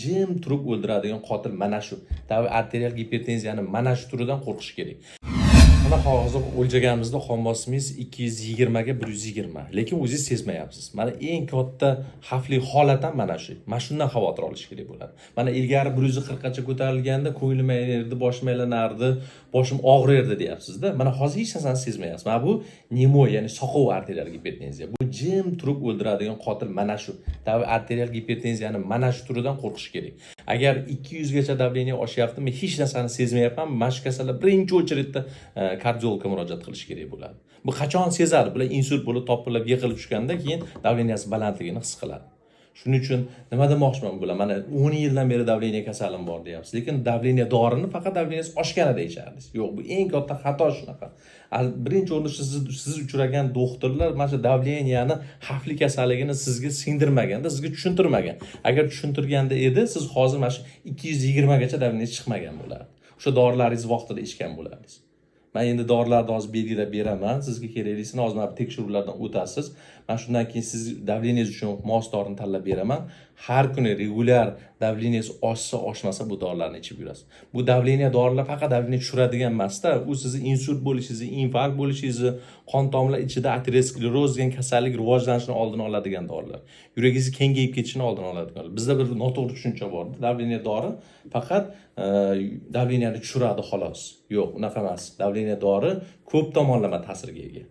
Jim turib o'ldiradigan qotil mana shu. Arterial gipertenziyani mana shu turidan qo'rqish kerak. Mana hozir o'lchaganimizda qon bosimingiz 220 ga 120, lekin o'zingiz sezmayapsiz. Mana eng katta xavfli holat ham mana shu. Mana shundan xavotir olish kerak bo'ladi. Mana ilgari 140 gacha ko'tarilganda ko'nglim aylanardi, boshim aylanardi, boshim og'rirdi deyapsiz-da. Mana hozir hech narsani sezmayapsiz. Mana bu nemo, ya'ni soqov arterial gipertenziya. Bu jim turib o'ldiradigan qotil mana shu. Arterial gipertenziyani mana shu turidan qo'rqish kerak. Agar 200 gacha davleniya oshyapti, men hech narsani sezmayapman. Mana shu kasallar birinchi o'chiritda kardiologga murojaat qilish kerak bo'ladi. Bu qachon sezadi? Bular insult bo'lib topilib yiqilib tushganda keyin davleniyasi balandligini his qiladi. Shuning uchun nima demoqchiman bular? Mana 10 yildan beri davleniya kasalim bor deyapsiz. Lekin davleniya dorini faqat davleniyasi oshganida icharsiz. Yo'q, bu eng katta xato shunaqa. Birinchi o'rinda siz uchragan doktorlar mana shu davleniyani xavfli kasalligini sizga singdirmaganda, sizga tushuntirmagan. Agar tushuntirganda edi, siz hozir mana shu 220 gacha davleniya chiqmagan bo'lardi. O'sha dorilaringizni vaqtida ichgan bo'lardingiz. Men endi dorilarni hozir belgilab beraman. Sizga keraklisini hozir mana tekshiruvlardan o'tasiz. Men shundan keyin siz davleningiz uchun mos dorini tanlab beraman. Har kuni regular davleningiz oshsa, oshmasa bu dorilarni ichib yurasiz. Bu davleniya dorilar faqat davleniya tushiradigan emas-da, u sizni insult bo'lishingizni, infarkt bo'lishingizni, qon tomirlar ichida ateroskleroz degan kasallik rivojlanishini oldini oladigan dorilar. Yuragingiz kengayib ketishini oldini oladigan. Bizda bir noto'g'ri tushuncha bor. Davleniya dori faqat davleniyani tushiradi xolos. Yo'q, unaqa emas. Davleniya dori ko'p tomonlama ta'sirga ega.